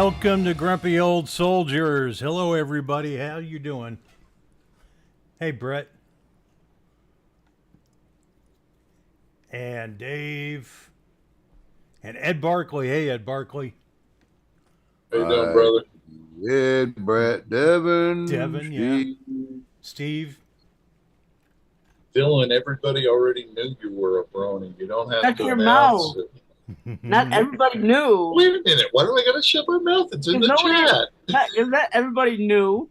Welcome to Grumpy Old Soldiers. Hello, everybody. How you doing? Hey, Brett. And Dave. And Ed Barkley. Hey, Ed Barkley. How you doing, brother? Ed, Brett, Devin, Steve. Yeah. Steve. Dylan, everybody already knew you were a brony. You don't have Shut to your announce mouth. it. Not everybody knew. Wait a minute. Why do I got to shut my mouth? It's in the chat. Not everybody knew.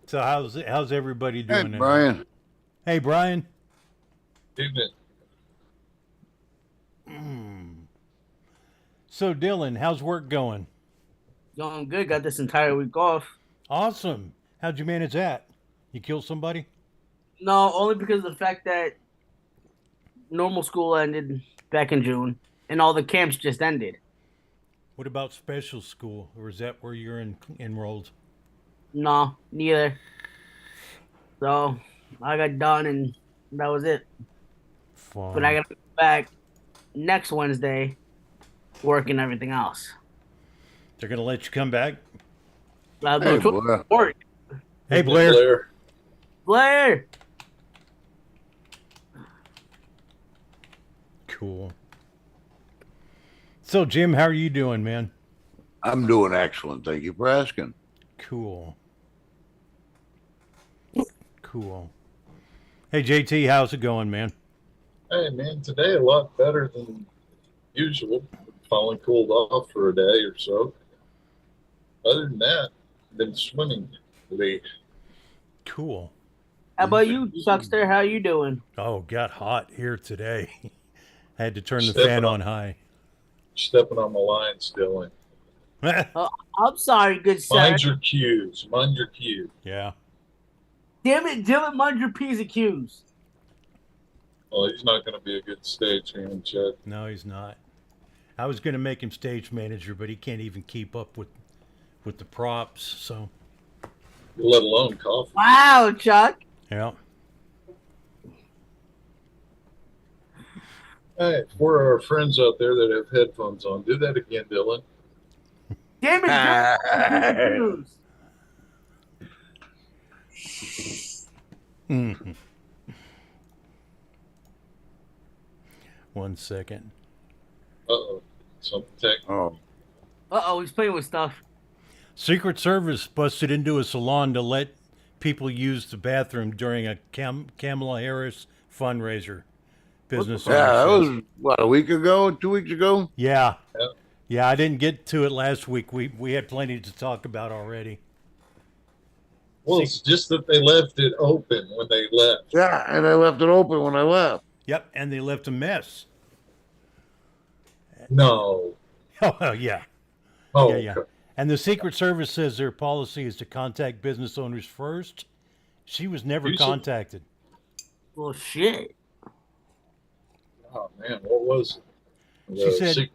So how's everybody doing? Hey, Brian. Hey, Brian. Evening. So, Dylan, how's work going? Going good. Got this entire week off. Awesome. How'd you manage that? You kill somebody? No, only because of the fact that normal school ended back in June, and all the camps just ended. What about special school, or is that where you're enrolled? No, neither. So I got done, and that was it. Fun. But I got to go back next Wednesday, work and everything else. They're gonna let you come back? Hey, Blair. Hey, Blair. Blair. Cool. So, Jim, how are you doing, man? I'm doing excellent. Thank you for asking. Cool. Cool. Hey, JT, how's it going, man? Hey, man, today a lot better than usual. Finally cooled off for a day or so. Other than that, been swimming today. Cool. How about you, Suckster? How you doing? Oh, got hot here today. I had to turn the fan on high. Stepping on my lines, Dylan. I'm sorry, good sir. Mind your cues. Mind your cues. Yeah. Damn it, Dylan, mind your P's and Q's. Well, he's not going to be a good stagehand, Chad. No, he's not. I was going to make him stage manager, but he can't even keep up with the props, so. Let alone coffee. Wow, Chuck. Yeah. Hey, for our friends out there that have headphones on, do that again, Dylan. Damn it, Dylan. Mm-hmm. 1 second. Uh-oh. Something tech. Oh. Uh-oh, he's playing with stuff. Secret Service busted into a salon to let people use the bathroom during a Kamala Harris fundraiser. Business. Yeah, that was, what, a week ago, 2 weeks ago? Yeah. Yeah. Yeah, I didn't get to it last week. We had plenty to talk about already. Well, it's just that they left it open when they left. Yeah, and I left it open when I left. Yep, and they left a mess. No. Oh, yeah. Oh, Yeah. okay. And the Secret Service says their policy is to contact business owners first. She was never contacted. Well, shit. Oh, man, what was it?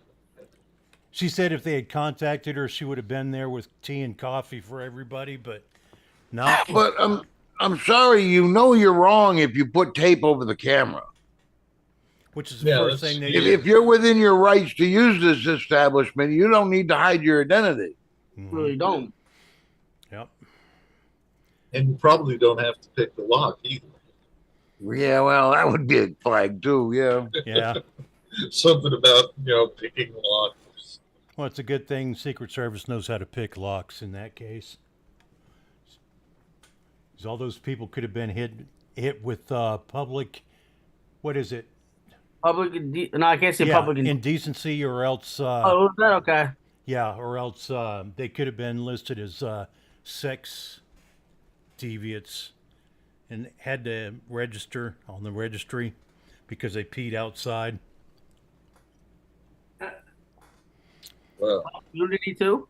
She said if they had contacted her, she would have been there with tea and coffee for everybody, but no. But I'm sorry, you know you're wrong if you put tape over the camera. Which is the first thing they do. If you're within your rights to use this establishment, you don't need to hide your identity. Mm-hmm. Really don't. Yep. And you probably don't have to pick the lock either. Yeah, well, that would be a flag too, yeah. Yeah. Something about, picking the lock. Well, it's a good thing Secret Service knows how to pick locks in that case. Because all those people could have been hit with public, what is it? No, I can't say public indecency, or else. Oh, is that okay? Yeah, or else they could have been listed as sex deviants and had to register on the registry because they peed outside. Well, Nudity too?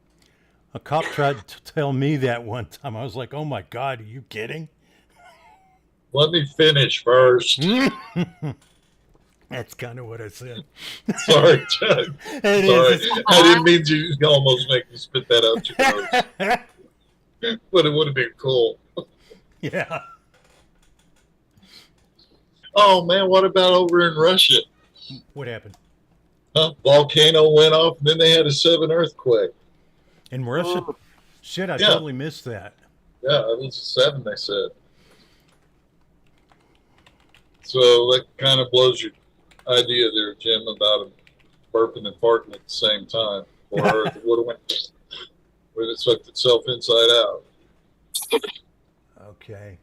A cop tried to tell me that one time. I was like, oh my God, are you kidding? let me finish first. That's kind of what I said. Sorry, Chuck. Sorry. I didn't mean to almost make you spit that out your nose. But it would have been cool. Yeah. Oh, man, what about over in Russia? What happened? Huh? Volcano went off, and then they had a 7 earthquake. In Russia? Oh. Shit, I Yeah. totally missed that. Yeah, it was a 7, they said. So that kind of blows your idea there, Jim, about them burping and farting at the same time. Or it would have would have sucked itself inside out. Okay.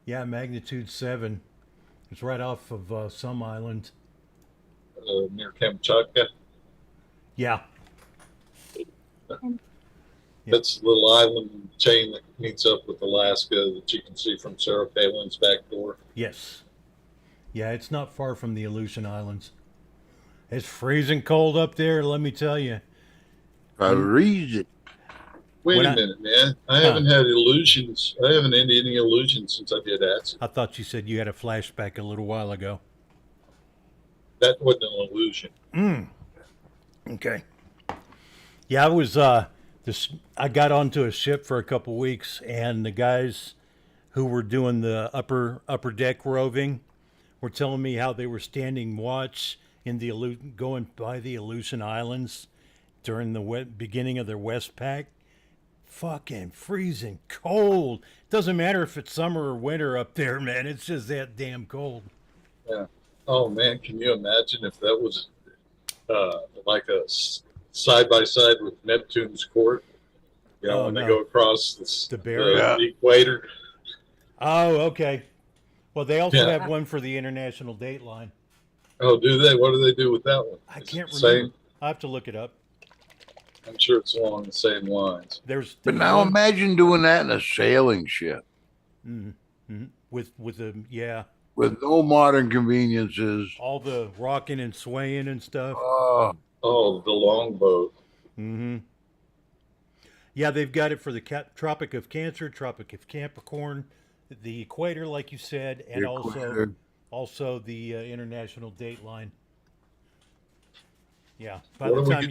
Yeah, magnitude 7. It's right off of some island. Near Kamchatka. Yeah. That's a little island chain that meets up with Alaska that you can see from Sarah Palin's back door. Yes. Yeah, it's not far from the Aleutian Islands. It's freezing cold up there, let me tell you. Freezing. Wait When a minute, man. I haven't had illusions. I haven't had any illusions since I did acid. I thought you said you had a flashback a little while ago. That wasn't an illusion. Okay. Yeah, I was I got onto a ship for a couple weeks, and the guys who were doing the upper deck roving were telling me how they were standing watch in the going by the Aleutian Islands during the beginning of their Westpac. Fucking freezing cold. Doesn't matter if it's summer or winter up there, man. It's just that damn cold. Yeah. Oh, man. Can you imagine if that was like a side by side with Neptune's court? You know, when they go across the barrier. The equator. Oh, okay. Well, they also have one for the International Dateline. Oh, do they? What do they do with that one? I can't remember. I have to look it up. I'm sure it's along the same lines. But now imagine doing that in a sailing ship. Mm-hmm. With with no modern conveniences. All the rocking and swaying and stuff. Oh, the longboat. Mm-hmm. Yeah, they've got it for the Tropic of Cancer, Tropic of Capricorn, the equator, like you said, and also the International Dateline. Yeah. By the time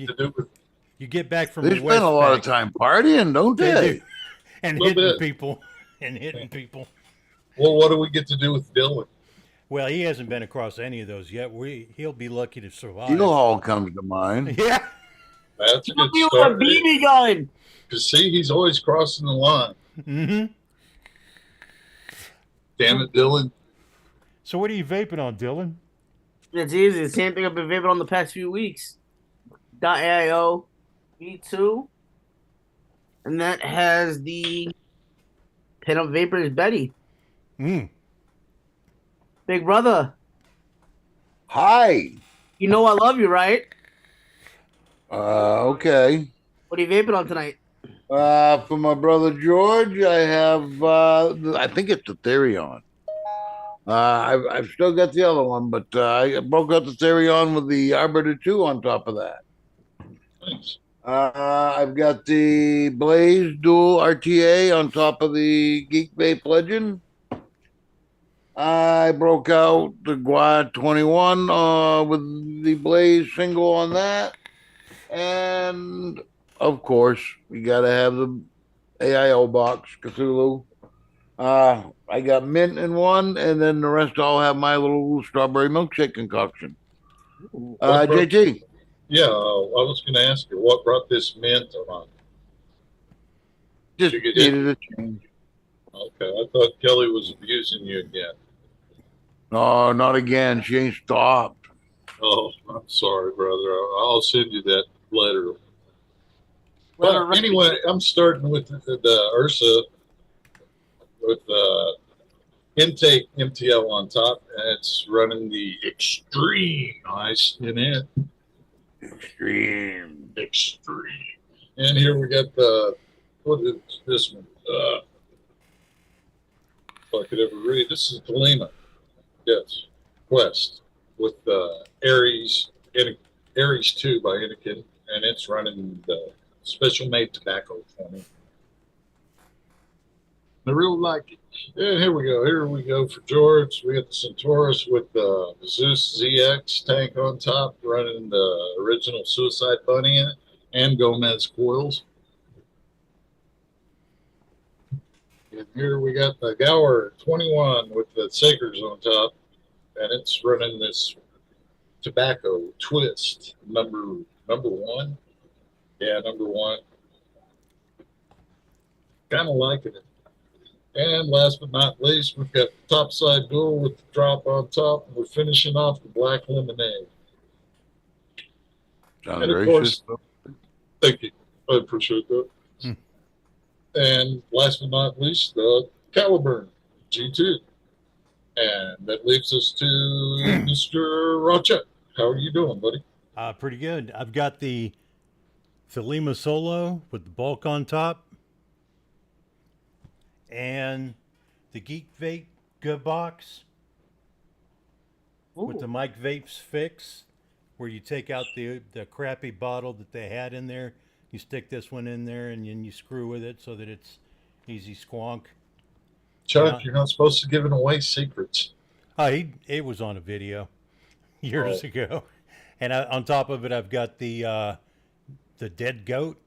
you get back from they spend a lot of time partying, don't they? Do. And hitting people. And hitting people. Well, what do we get to do with Dylan? Well, he hasn't been across any of those yet. He'll be lucky to survive. Steel Hall comes to mind. Yeah. That's a good with start. a BB gun. Because, see, he's always crossing the line. Mm-hmm. Damn it, Dylan. So what are you vaping on, Dylan? It's easy. The same thing I've been vaping on the past few weeks. .aio V2. And that has the Pinup Vapors Betty. Big brother. Hi. You know I love you, right? Okay. What are you vaping on tonight? For my brother George, I have I think it's the Therion. I've still got the other one, but I broke out the Therion with the Arbiter 2 on top of that. Thanks. I've got the Blaze Dual RTA on top of the Geek Vape Legend. I broke out the Guad 21 with the Blaze single on that. And, of course, we got to have the AIO box, Cthulhu. I got mint in one, and then the rest all have my little strawberry milkshake concoction. JT. Yeah, I was going to ask you, what brought this mint on? Just needed a change. Okay, I thought Kelly was abusing you again. No, not again. She ain't stopped. Oh, I'm sorry, brother. I'll send you that letter. But anyway, I'm starting with the Ursa with intake MTL on top, and it's running the Extreme ice in it. Extreme. And here we got the, what is this one? If I could ever read, this is the Lima. Yes, Quest with Aries 2 by Anakin, and it's running the special made tobacco for me. I really like it. And here we go for George. We got the Centaurus with the Zeus ZX tank on top, running the original Suicide Bunny in it, and Gomez coils. And here we got the Gower 21 with the Sakers on top, and it's running this tobacco twist number one. Yeah, number one. Kind of liking it. And last but not least, we've got the topside dual with the drop on top, and we're finishing off the black lemonade. Sounds And of very course, system. thank you. I appreciate that. Hmm. And last but not least, the Caliburn G2. And that leaves us to Mr. Rocha. How are you doing, buddy? Pretty good. I've got the Thelema Solo with the bulk on top, and the Geek Vape Good Box with Ooh. the Mike Vapes Fix, where you take out the crappy bottle that they had in there. You stick this one in there, and then you screw with it so that it's easy squonk. Chuck, Yeah. you're not supposed to give away secrets. It was on a video years ago, and on top of it, I've got the dead goat.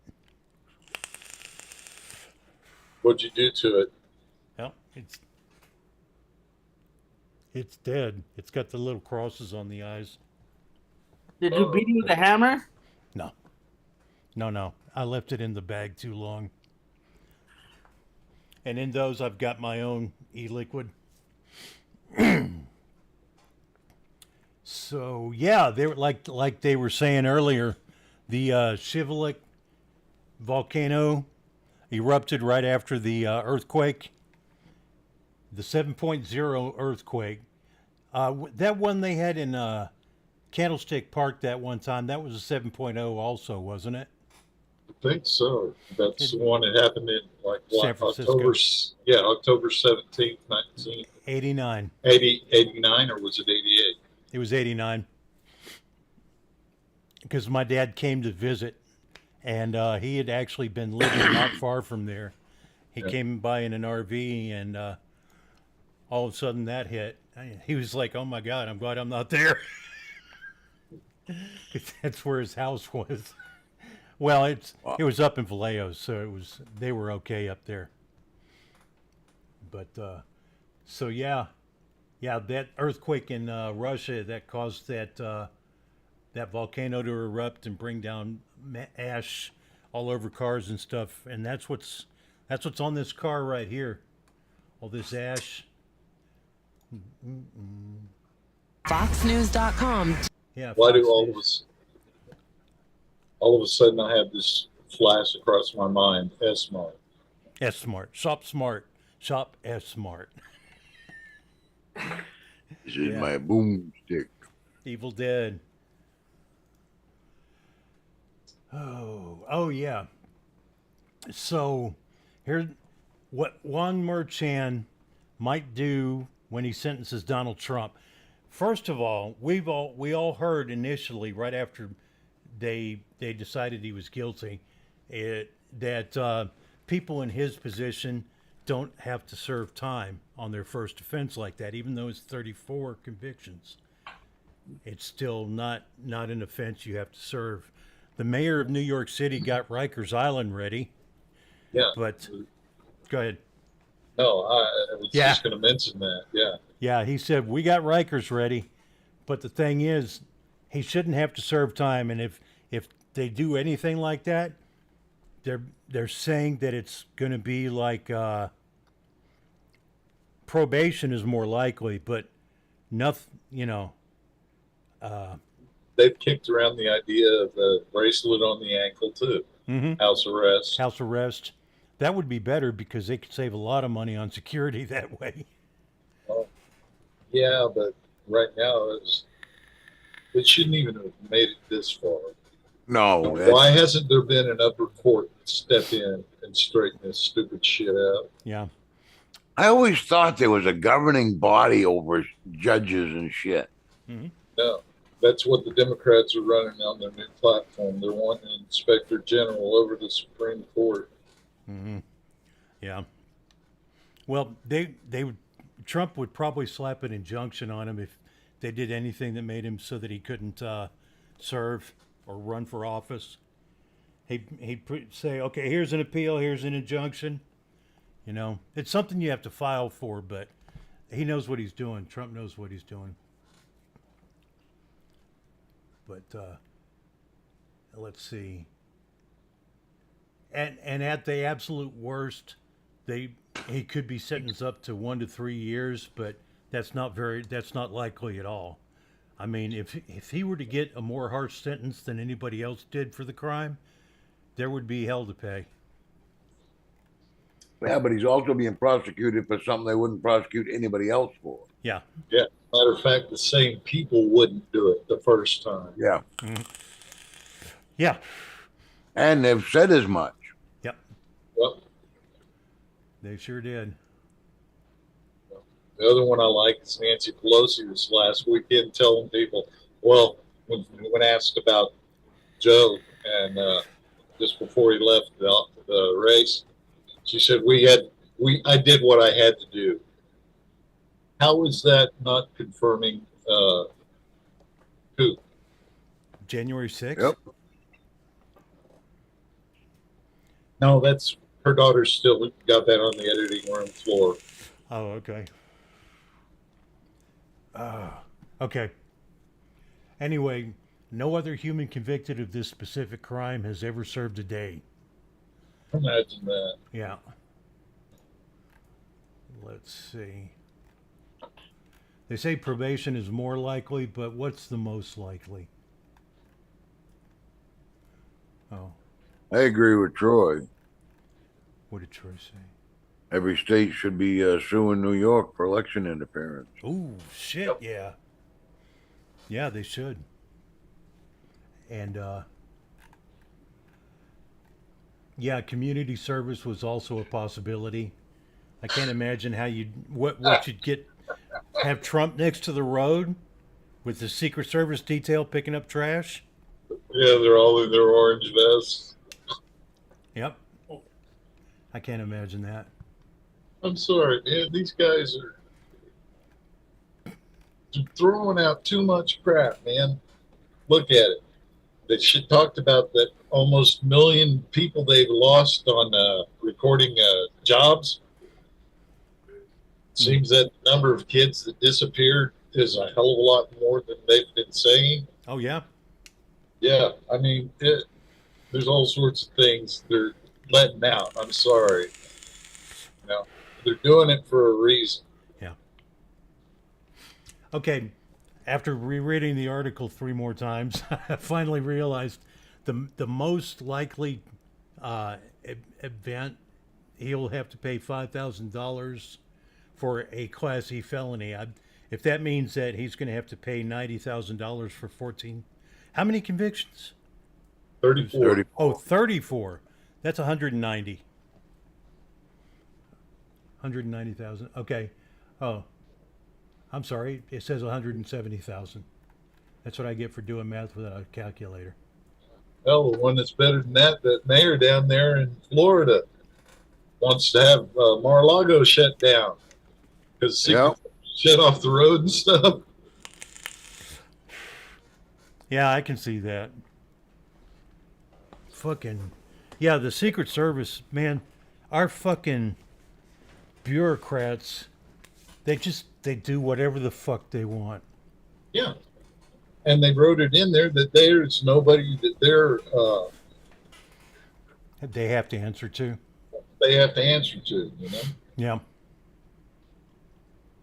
What'd you do to it? Well, it's dead. It's got the little crosses on the eyes. Did you beat him with a hammer? No. I left it in the bag too long. And in those, I've got my own e-liquid. So yeah, they were like they were saying earlier, the Shivalik volcano erupted right after the earthquake, the 7.0 earthquake. That one they had in Candlestick Park that one time, that was a 7.0 also, wasn't it? I think so. That's the one that happened in San Francisco. October 17th, 89. 89, or was it 88? It was 89. Because my dad came to visit, and he had actually been living not far from there. He came by in an RV, and all of a sudden that hit. He was like, "Oh my God, I'm glad I'm not there." 'Cause that's where his house was. Well, it was up in Vallejo, so they were okay up there. But so yeah, that earthquake in Russia that caused that volcano to erupt and bring down ash all over cars and stuff, and that's what's on this car right here, all this ash. FoxNews.com. Yeah. Why do Fox all News. of a sudden I have this flash across my mind? S-Smart. S Smart. Shop Smart. Shop S Smart. This is my boomstick. Evil Dead. Oh yeah. So here, what Juan Merchan might do when he sentences Donald Trump. First of all, we all heard initially, right after they decided he was guilty, that people in his position don't have to serve time on their first offense like that, even though it's 34 convictions. It's still not an offense you have to serve. The mayor of New York City got Rikers Island ready. Yeah. But go ahead. No, I was just going to mention that. Yeah. Yeah, he said, we got Rikers ready. But the thing is, he shouldn't have to serve time. And if they do anything like that, they're saying that it's going to be like probation is more likely, but nothing, They've kicked around the idea of the bracelet on the ankle, too. Mm-hmm. House arrest. House arrest. That would be better because they could save a lot of money on security that way. Well, yeah, but right now it shouldn't even have made it this far. No. Why hasn't there been an upper court step in and straighten this stupid shit out? Yeah. I always thought there was a governing body over judges and shit. Mm-hmm. No. That's what the Democrats are running on their new platform. They're wanting an inspector general over the Supreme Court. Mm-hmm. Yeah. Well, Trump would probably slap an injunction on him if they did anything that made him so that he couldn't serve or run for office. He'd say, okay, here's an appeal, here's an injunction. It's something you have to file for, but he knows what he's doing. Trump knows what he's doing. But let's see. And at the absolute worst, he could be sentenced up to 1 to 3 years, but that's not likely at all. I mean, if he were to get a more harsh sentence than anybody else did for the crime, there would be hell to pay. Yeah, but he's also being prosecuted for something they wouldn't prosecute anybody else for. Yeah. Yeah. Matter of fact, the same people wouldn't do it the first time. Yeah. Mm-hmm. Yeah. And they've said as much. Yep. Well, They sure did. the other one I like is Nancy Pelosi this last weekend telling people, well, when asked about Joe and just before he left the race, she said, I did what I had to do. How is that not confirming who? January 6th? Yep. No, that's her daughter still got that on the editing room floor. Oh, okay. Okay. Anyway, no other human convicted of this specific crime has ever served a day. Imagine that. Yeah. Let's see. They say probation is more likely, but what's the most likely? Oh, I agree with Troy. what did Troy say? Every state should be suing New York for election interference. Ooh, shit, Yep. yeah. Yeah, they should. And, yeah, community service was also a possibility. I can't imagine how what you'd have Trump next to the road with the Secret Service detail picking up trash. Yeah, they're all in their orange vests. Yep. I can't imagine that. I'm sorry, man. These guys are throwing out too much crap, man. Look at it. They talked about that almost million people they've lost on recording jobs. Seems that the number of kids that disappeared is a hell of a lot more than they've been saying. Oh, yeah. Yeah, I mean, there's all sorts of things they're letting out. I'm sorry. No, they're doing it for a reason. Yeah. Okay. After rereading the article 3 more times, I finally realized the most likely event, he'll have to pay $5,000 for a Class E felony. If that means that he's going to have to pay $90,000 for 14. How many convictions? 34. 30. Oh, 34. That's 190. 190,000. Okay. Oh, I'm sorry. It says 170,000. That's what I get for doing math without a calculator. Well, the one that's better than that mayor down there in Florida wants to have Mar-a-Lago shut down because shut off the road and stuff. Yeah, I can see that. Fucking, yeah, the Secret Service, man, our fucking bureaucrats, they do whatever the fuck they want. Yeah. And they wrote it in there that there's nobody that They have to answer to. they have to answer to, you know? Yeah.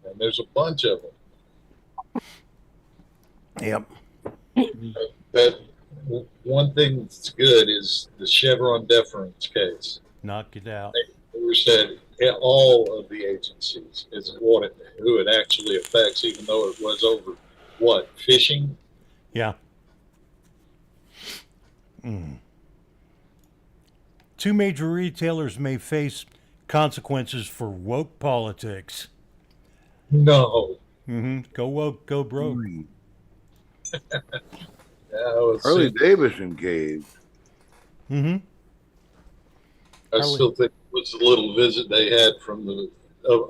And there's a bunch of them. Yep. That one thing that's good is the Chevron deference case. Knock it out. They said all of the agencies is who it actually affects, even though it was over fishing. Yeah. Mm. 2 major retailers may face consequences for woke politics. No. Mm-hmm. Go woke, go broke. Harley Davidson caved. Mm-hmm. I still think it was a little visit they had from the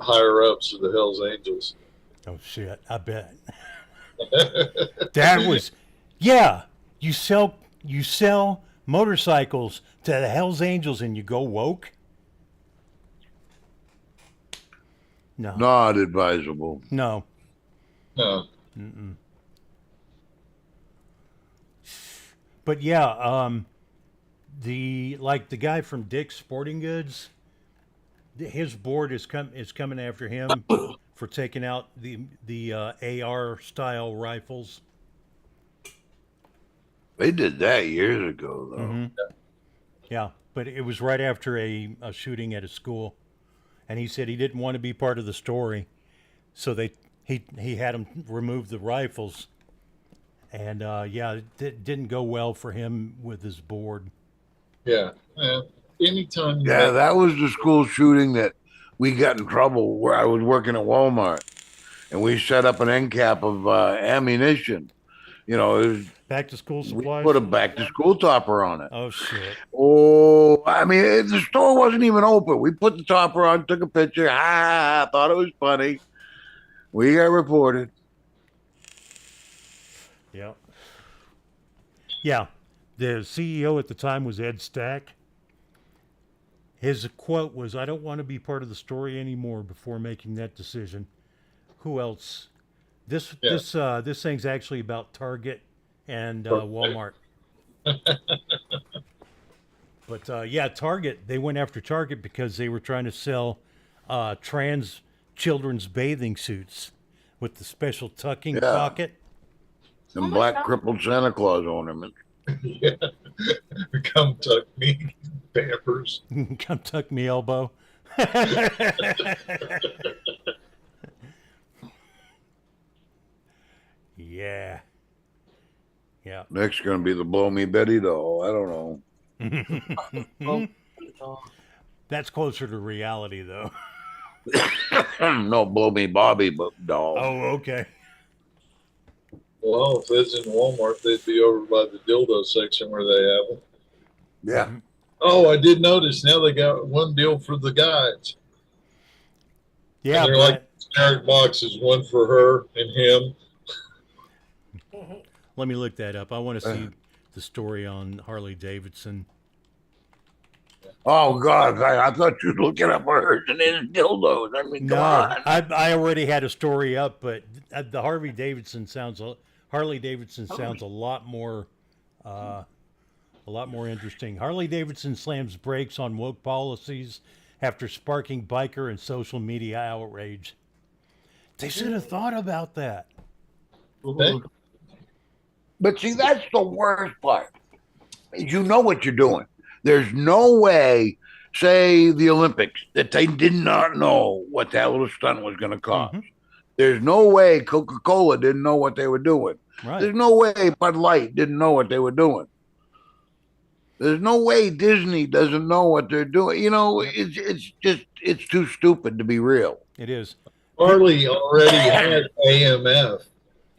higher ups of the Hells Angels. Oh shit! I bet. That was, yeah. You sell motorcycles to the Hells Angels and you go woke? No. Not advisable. No. No. Mm-mm. But yeah, the guy from Dick's Sporting Goods, his board is coming after him for taking out the AR style rifles. They did that years ago, though. Mm-hmm. Yeah, but it was right after a shooting at a school, and he said he didn't want to be part of the story, so he had him remove the rifles, and yeah, it didn't go well for him with his board. Yeah. Anytime. Yeah, that was the school shooting that we got in trouble where I was working at Walmart, and we set up an end cap of ammunition. You know, it was, Back to school we supplies. put a back to school topper on it. Oh shit! Oh, I mean, the store wasn't even open. We put the topper on, took a picture. Thought it was funny. We got reported. Yeah. Yeah. The CEO at the time was Ed Stack. His quote was, "I don't want to be part of the story anymore." Before making that decision, who else? This thing's actually about Target and Walmart. But yeah, Target. They went after Target because they were trying to sell trans children's bathing suits with the special tucking pocket. And black crippled Santa Claus ornament. Yeah. Come tuck me, Pampers. Come tuck me elbow. Yeah. Yeah. Next going to be the Blow Me Betty doll. I don't know. That's closer to reality, though. No, Blow Me Bobby doll. Oh, okay. Well, if it's in Walmart, they'd be over by the dildo section where they have them. Yeah. Oh, I did notice now they got one deal for the guys. Yeah, and they're like generic boxes, one for her and him. Let me look that up. I want to see the story on Harley Davidson. Oh God, I thought you'd look it up hers and his dildos. I mean, come on. I already had a story up, but the Harley Davidson sounds a lot more interesting. Harley Davidson slams brakes on woke policies after sparking biker and social media outrage. They should have thought about that. Okay. But see, that's the worst part. You know what you're doing. There's no way, say the Olympics, that they did not know what that little stunt was going to cost. Mm-hmm. There's no way Coca-Cola didn't know what they were doing. Right. There's no way Bud Light didn't know what they were doing. There's no way Disney doesn't know what they're doing. You know, it's too stupid to be real. It is. Harley already had AMF.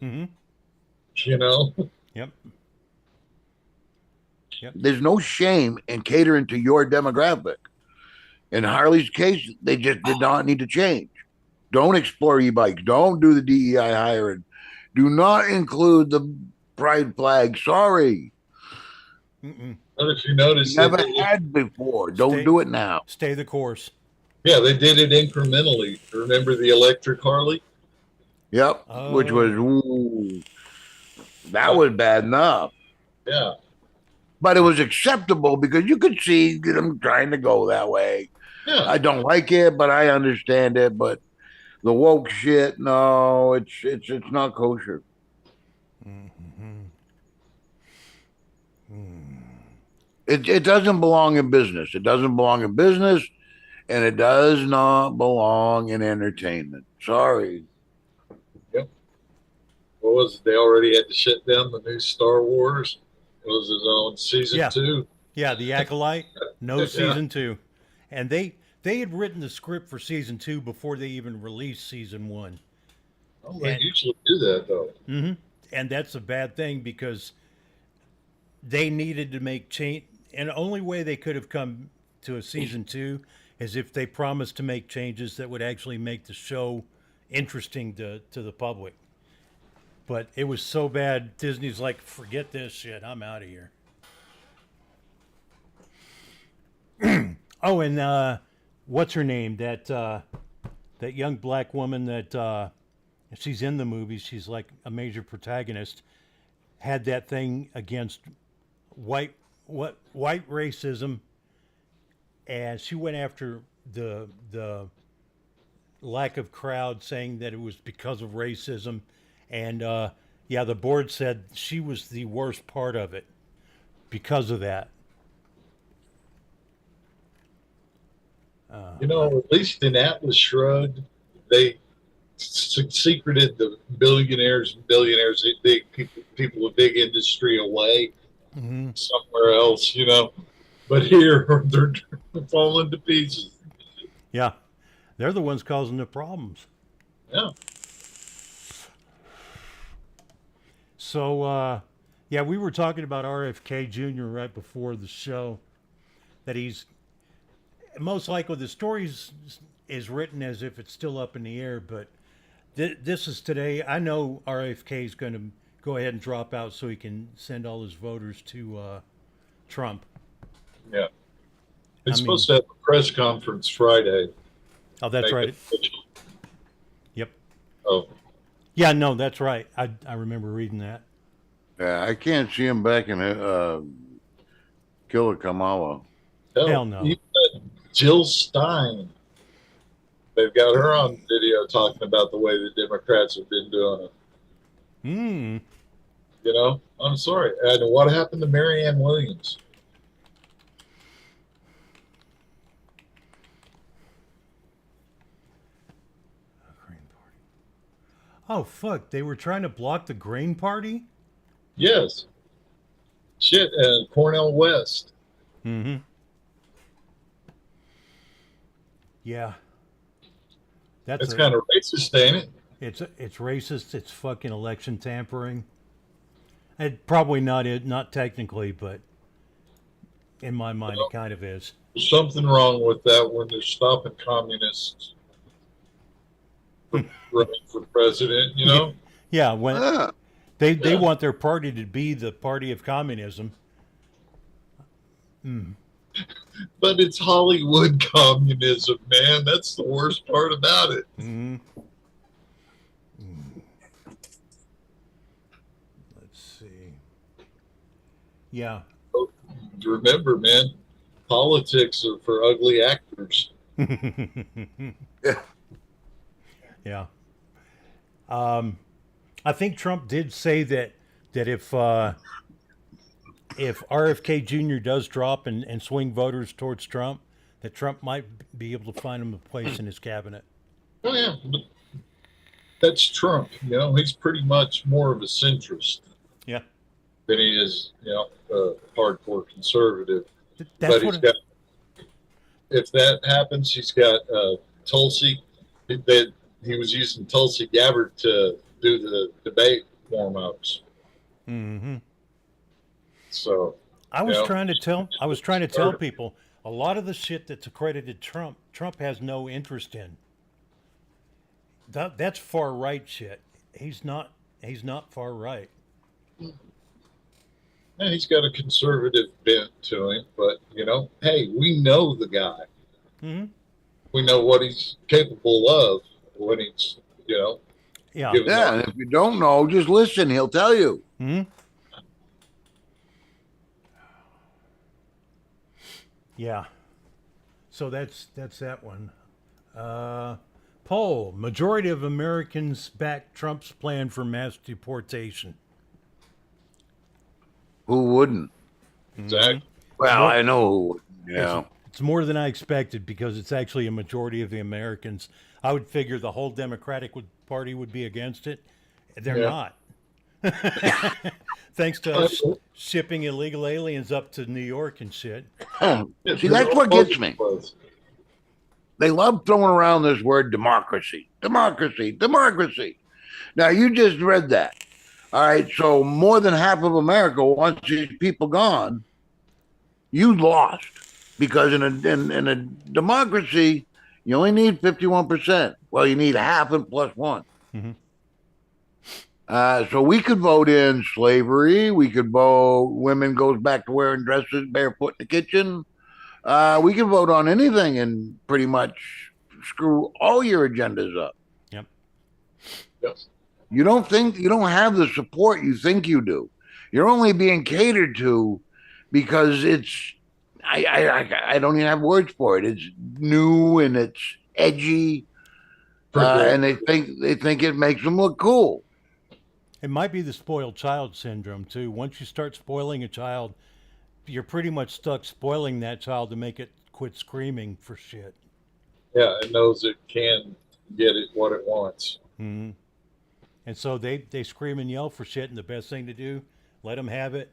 Mm-hmm. You know? Yep. There's no shame in catering to your demographic. In Harley's case, they just did not need to change. Don't explore e-bikes. Don't do the DEI hiring. Do not include the pride flag. Sorry. Mm-mm. But if you notice, Never had before. Don't do it now. Stay the course. Yeah, they did it incrementally. Remember the electric Harley? Yep. Oh. Which was, ooh, that was bad enough. Yeah. But it was acceptable because you could see them trying to go that way. Yeah. I don't like it, but I understand it. But the woke shit, no, it's not kosher. Mm-hmm. It doesn't belong in business. It doesn't belong in business, and it does not belong in entertainment. Sorry. Yep. What was it? They already had to shut down the new Star Wars. It was his own season 2. Yeah, The Acolyte. No season 2. And they had written the script for season 2 before they even released season 1. Oh, they usually do that, though. Mm-hmm. And that's a bad thing because they needed to make change. And the only way they could have come to a season 2 is if they promised to make changes that would actually make the show interesting to the public. But it was so bad, Disney's like, forget this shit, I'm out of here. Oh, and what's her name? That young black woman that she's in the movie, she's like a major protagonist, had that thing against white racism, and she went after the lack of crowd, saying that it was because of racism, and yeah, the board said she was the worst part of it because of that. At least in Atlas Shrugged, they secreted the billionaires and billionaires, big people with big industry away somewhere else, But here, they're falling to pieces. Yeah, they're the ones causing the problems. Yeah. So, yeah, we were talking about RFK Jr. right before the show, that he's most likely, the story is written as if it's still up in the air, but this is today. I know RFK is going to go ahead and drop out so he can send all his voters to Trump. Yeah. It's supposed to have a press conference Friday. Oh, that's right. Yep. Oh. Yeah, no, that's right. I remember reading that. Yeah, I can't see him back in Killer Kamala. Hell no. Jill Stein. They've got her on video talking about the way the Democrats have been doing it. I'm sorry. And what happened to Marianne Williams? Oh, fuck. They were trying to block the Green Party? Yes. Shit, Cornel West. Mm-hmm. Yeah. That's kind of racist, ain't it? It's racist. It's fucking election tampering. It probably not technically, but in my mind, it kind of is. There's something wrong with that when they're stopping communists from running for president, Yeah, when they want their party to be the party of communism. But it's Hollywood communism, man. That's the worst part about it. Let's see. Yeah. Remember, man, politics are for ugly actors. Yeah. I think Trump did say that if RFK Jr. does drop and swing voters towards Trump, that Trump might be able to find him a place in his cabinet. Oh, yeah. But that's Trump. He's pretty much more of a centrist. Yeah. Than he is, a hardcore conservative. That's but if that happens, he's got Tulsi. He was using Tulsi Gabbard to do the debate warm-ups. Mm-hmm. So I was trying to tell people a lot of the shit that's accredited Trump has no interest in. That's far right shit. He's not far right. Yeah, he's got a conservative bent to him, but hey, we know the guy. Mm-hmm. We know what he's capable of when he's Yeah. Yeah, and if you don't know, just listen. He'll tell you. Mm-hmm. Yeah. So that's that one. Poll. Majority of Americans back Trump's plan for mass deportation. Who wouldn't? Exactly. Well, I know who wouldn't. Yeah. It's more than I expected because it's actually a majority of the Americans. I would figure the whole Democratic Party would be against it. They're not. Thanks to us shipping illegal aliens up to New York and shit. See, that's what gets me. They love throwing around this word democracy. Democracy. Democracy. Now, you just read that. All right, so more than half of America wants these people gone. You lost. Because in a democracy, you only need 51%. Well, you need half and plus one. Mm-hmm. So we could vote in slavery. We could vote women goes back to wearing dresses barefoot in the kitchen. We could vote on anything and pretty much screw all your agendas up. Yep. Yes. You don't have the support you think you do. You're only being catered to because it's I don't even have words for it. It's new and it's edgy, and they think it makes them look cool. It might be the spoiled child syndrome too. Once you start spoiling a child, you're pretty much stuck spoiling that child to make it quit screaming for shit. Yeah, it knows it can get it what it wants. Mm-hmm. And so they scream and yell for shit, and the best thing to do, let them have it.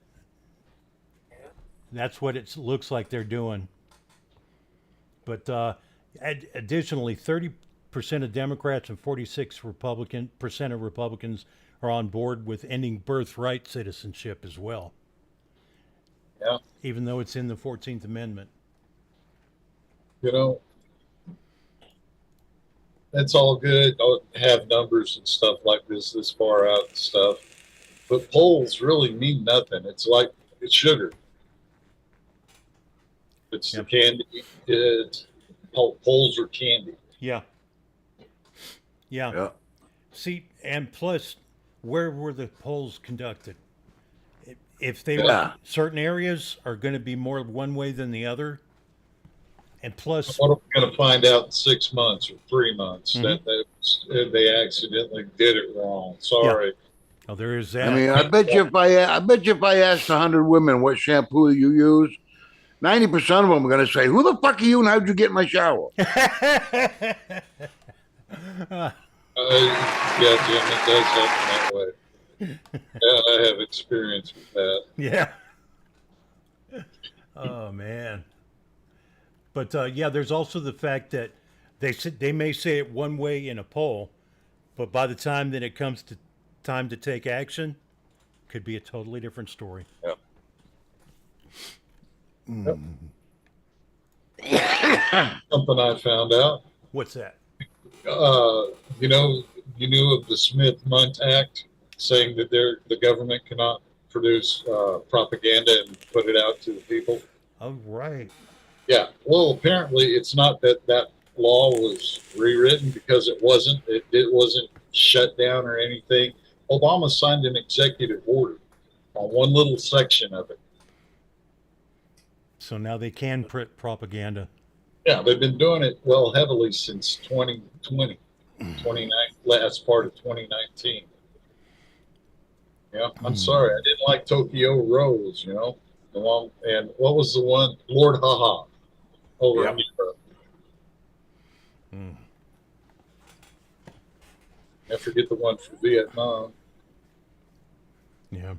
That's what it looks like they're doing. But additionally, 30% of Democrats and 46% of Republicans are on board with ending birthright citizenship as well. Yeah. Even though it's in the 14th Amendment. You know, that's all good. I'll have numbers and stuff like this far out and stuff. But polls really mean nothing. It's like it's sugar. It's the candy. Polls are candy. Yeah. See, and plus, where were the polls conducted? If they were, certain areas are going to be more one way than the other. And plus, what are we going to find out in 6 months or 3 months that they accidentally did it wrong? Sorry. Oh, there is that. I mean, I bet you if I asked 100 women what shampoo you use, 90% of them are going to say, "Who the fuck are you and how'd you get in my shower?" Yeah, Jim, it does happen that way. Yeah, I have experience with that. Yeah. Oh man. But there's also the fact that they may say it one way in a poll, but by the time that it comes to time to take action, could be a totally different story. Yep. Something I found out. What's that? You knew of the Smith-Mundt Act saying that the government cannot produce propaganda and put it out to the people. Oh, right. Yeah. Well, apparently it's not that law was rewritten because it wasn't shut down or anything. Obama signed an executive order on one little section of it. So now they can print propaganda. Yeah, they've been doing it heavily since 2020, last part of 2019. Yeah, I'm sorry, I didn't like Tokyo Rose, the one, and what was the one? Lord Haha over in Europe. I forget the one for Vietnam. Yeah.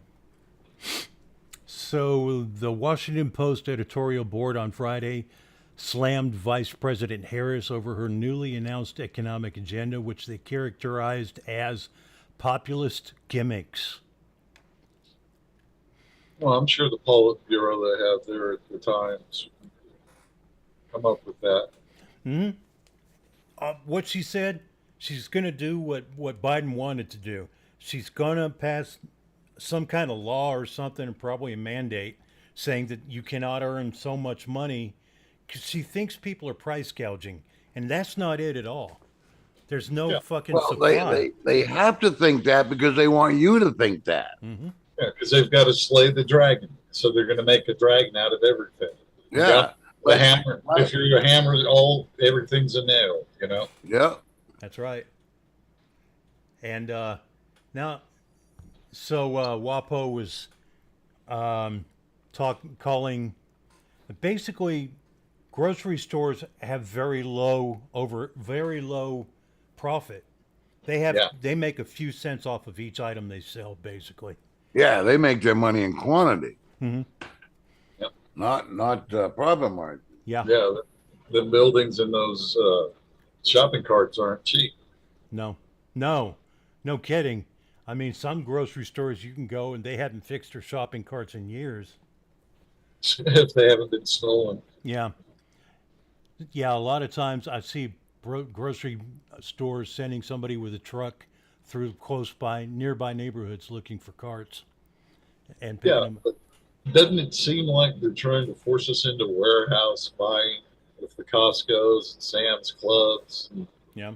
So the Washington Post editorial board on Friday slammed Vice President Harris over her newly announced economic agenda, which they characterized as populist gimmicks. Well, I'm sure the Politburo they have there at the Times come up with that. What she said, she's going to do what Biden wanted to do. She's going to pass some kind of law or something, probably a mandate, saying that you cannot earn so much money, because she thinks people are price gouging, and that's not it at all. There's no fucking supply. They have to think that because they want you to think that. Mm-hmm. Yeah, because they've got to slay the dragon, so they're going to make a dragon out of everything. Yeah. The hammer. If you're a hammer, everything's a nail. Yeah. That's right. And now, so WAPO was calling. Basically, grocery stores have very low profit. They make a few cents off of each item they sell, basically. Yeah, they make their money in quantity. Mm-hmm. Yep. Not profit margin. Yeah. Yeah, the buildings in those shopping carts aren't cheap. No kidding. I mean, some grocery stores you can go and they haven't fixed their shopping carts in years. If they haven't been stolen. Yeah. Yeah, a lot of times I see grocery stores sending somebody with a truck through nearby neighborhoods looking for carts and picking them. But doesn't it seem like they're trying to force us into warehouse buying with the Costco's and Sam's Clubs? Yeah.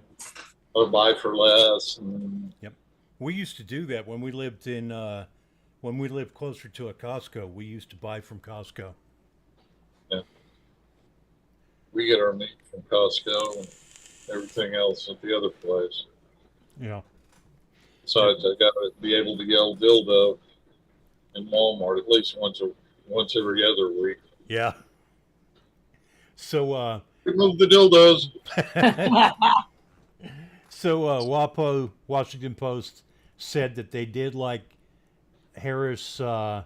Or buy for less. And... Yep. We used to do that when we lived in when we lived closer to a Costco, we used to buy from Costco. We get our meat from Costco and everything else at the other place. Yeah. Besides, I got to be able to yell dildo in Walmart at least once every other week. Yeah. So, Remove the dildos. WAPO, Washington Post, said that they did like Harris, her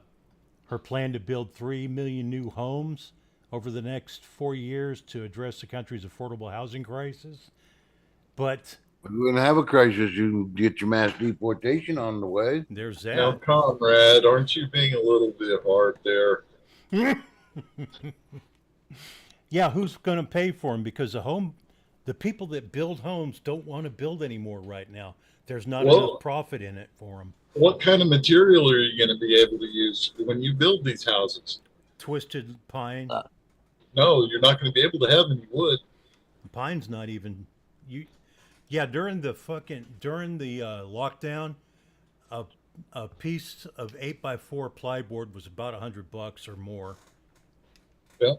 plan to build 3 million new homes over the next 4 years to address the country's affordable housing crisis. But we're going to have a crisis. You get your mass deportation on the way. there's Now, that. Conrad, aren't you being a little bit hard there? Yeah, who's going to pay for them? Because the people that build homes don't want to build anymore right now. There's not enough profit in it for them. What kind of material are you going to be able to use when you build these houses? Twisted pine. No, you're not going to be able to have any wood. Pine's not even during the lockdown, a piece of 8x4 plyboard was about $100 or more. Yeah.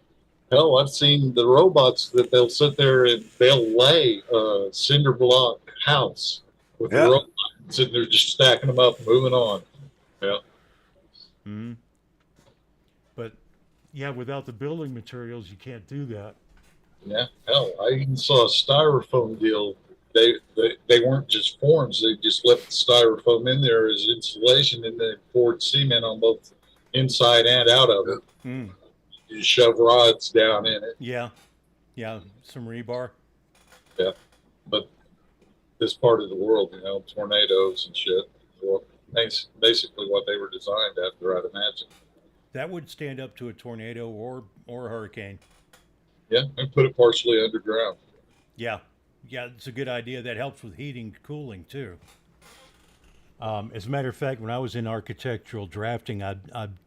Hell, I've seen the robots that they'll sit there and they'll lay a cinder block house with the robot sitting there just stacking them up, moving on. Yeah. Mm-hmm. But yeah, without the building materials, you can't do that. Yeah. Hell, I even saw a styrofoam deal. They weren't just forms; they just left the styrofoam in there as insulation, and they poured cement on both inside and out of it. Mm. You shove rods down in it. Yeah, some rebar. Yeah, but this part of the world, tornadoes and shit. Well, basically what they were designed after, I'd imagine. That would stand up to a tornado or a hurricane. Yeah, and put it partially underground. Yeah, it's a good idea. That helps with heating, cooling too. As a matter of fact, when I was in architectural drafting, I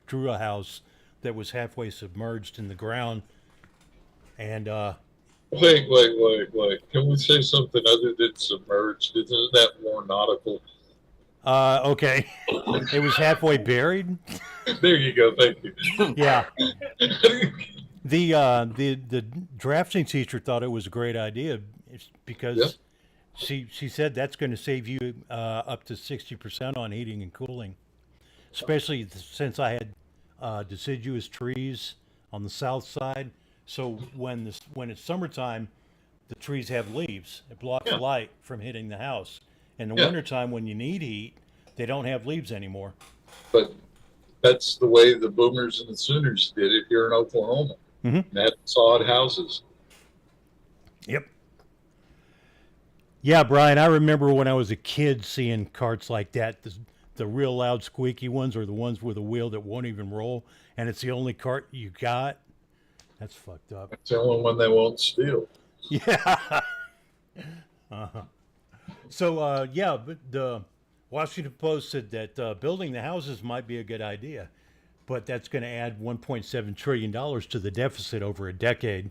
drew a house that was halfway submerged in the ground, and Wait. Can we say something other than submerged? Isn't that more nautical? Okay. It was halfway buried. There you go. Thank you. Yeah. The drafting teacher thought it was a great idea because she said that's going to save you up to 60% on heating and cooling, especially since I had deciduous trees on the south side. So when it's summertime, the trees have leaves. It blocks light from hitting the house. In the wintertime, when you need heat, they don't have leaves anymore. But that's the way the boomers and the Sooners did it here in Oklahoma. Mm-hmm. They had sod houses. Yep. Yeah, Brian, I remember when I was a kid seeing carts like that, the real loud squeaky ones or the ones with a wheel that won't even roll, and it's the only cart you got. That's fucked up. That's the only one they won't steal. Yeah. Uh-huh. So, but the Washington Post said that building the houses might be a good idea, but that's going to add $1.7 trillion to the deficit over a decade.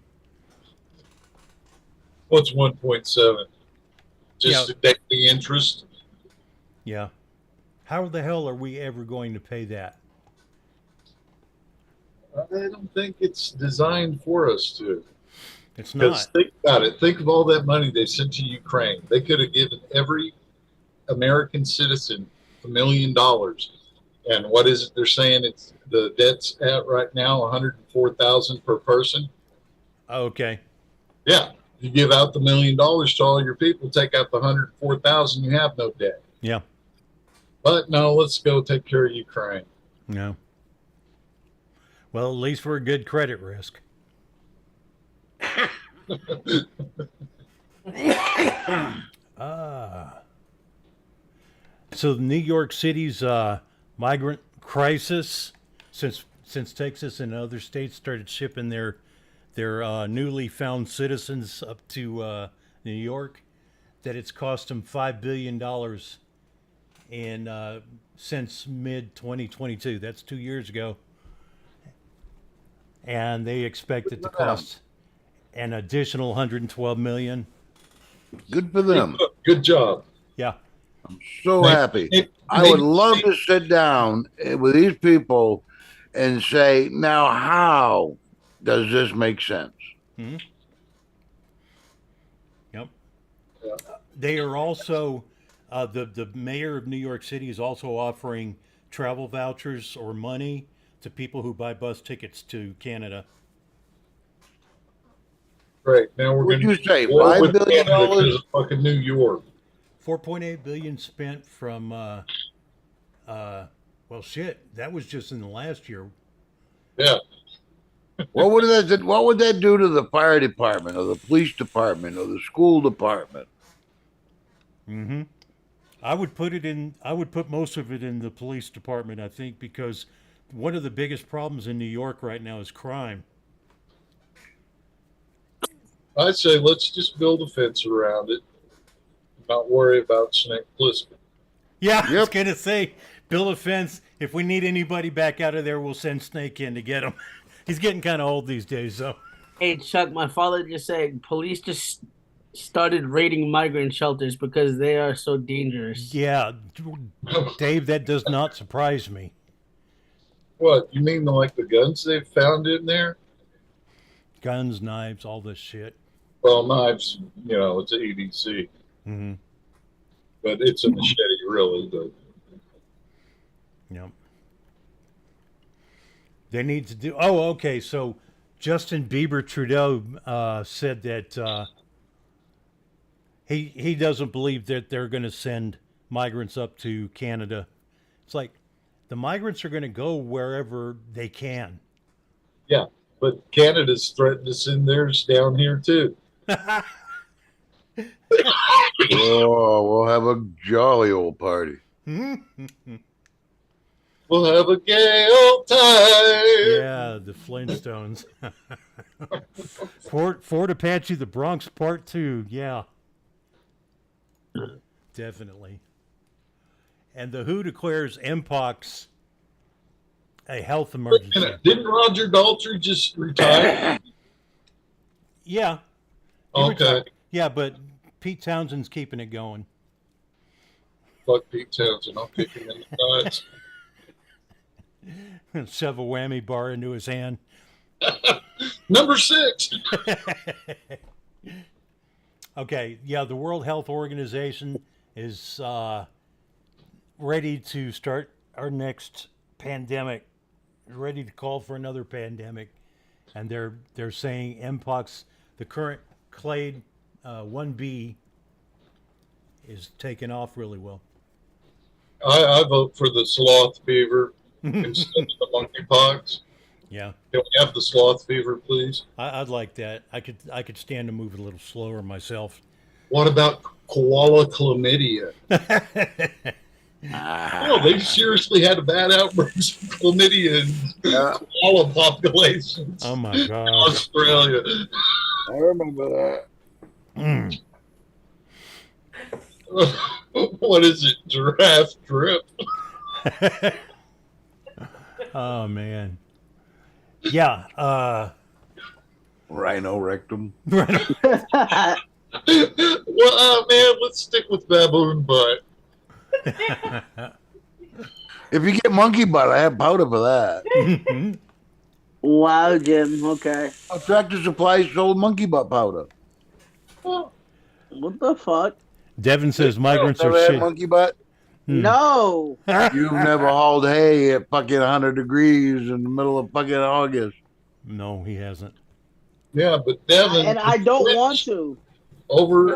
What's 1.7? Just the daily interest? Yeah. How the hell are we ever going to pay that? I don't think it's designed for us to. It's not. Think about it. Think of all that money they sent to Ukraine. They could have given every American citizen $1 million. And what is it they're saying? It's the debt's at right now $104,000 per person. Okay. Yeah, you give out the $1 million to all your people, take out the $104,000, you have no debt. Yeah. But no, let's go take care of Ukraine. No. Well, at least we're a good credit risk. So New York City's migrant crisis, since Texas and other states started shipping their newly found citizens up to New York, that it's cost them $5 billion in since mid 2022. That's 2 years ago, and they expect it to cost an additional $112 million. Good for them. Good job. Yeah. So Maybe- happy. maybe- I would love to sit down with these people and say, now, how does this make sense? Yep. Yeah. They are also the mayor of New York City is also offering travel vouchers or money to people who buy bus tickets to Canada. Right now we're What'd going you say, war $5 with billion? Canada because of fucking New York. 4.8 billion spent from well, shit, that was just in the last year. Yeah. What would that do to the fire department or the police department or the school department? Mm-hmm. I would put most of it in the police department, I think, because one of the biggest problems in New York right now is crime. I'd say let's just build a fence around it. Not worry about Snake Plissken. Yeah, I was Yep. gonna say, build a fence. If we need anybody back out of there, we'll send Snake in to get him. He's getting kind of old these days, though. Hey Chuck, my father just said police just started raiding migrant shelters because they are so dangerous. Yeah, Dave, that does not surprise me. What, you mean like the guns they've found in there? Guns, knives, all this shit. Well, knives, it's an EDC, Mm-hmm. but it's a machete, really. But Yep. They need to do. Oh, okay. So Justin Bieber Trudeau said that he doesn't believe that they're going to send migrants up to Canada. It's like the migrants are going to go wherever they can. yeah, but Canada's threatened to send theirs down here too. Oh, we'll have a jolly old party. We'll have a gay old time. Yeah, the Flintstones. Fort Apache, the Bronx Part 2. Yeah. Definitely. And the WHO declares Mpox a health emergency. Didn't Roger Daltrey just retire? Yeah. He Okay. retired. Yeah, but Pete Townsend's keeping it going. Fuck Pete Townsend. I'll kick him in the nuts. Shove a whammy bar into his hand. Number 6. Okay, yeah, the World Health Organization is ready to start our next pandemic, ready to call for another pandemic, and they're saying Mpox, the current clade 1B, is taking off really well. I vote for the sloth fever instead of the monkeypox. Yeah, Can we have the sloth fever, please? I'd like that. I could stand to move a little slower myself. What about koala chlamydia? Oh, they seriously had a bad outbreak of chlamydia in koala populations Oh my in god! Australia. I remember that. What is it? Giraffe drip? Oh man, yeah. Rhino rectum. Well, man, let's stick with baboon butt. If you get monkey butt, I have powder for that. Wow, Jim. Okay. Tractor Supply sold monkey butt powder. Oh, What the fuck? Devin says migrants are Never had shit. monkey butt? No. You've never hauled hay at fucking 100 degrees in the middle of fucking August. No, he hasn't. yeah, but Devin. And I don't want to. Over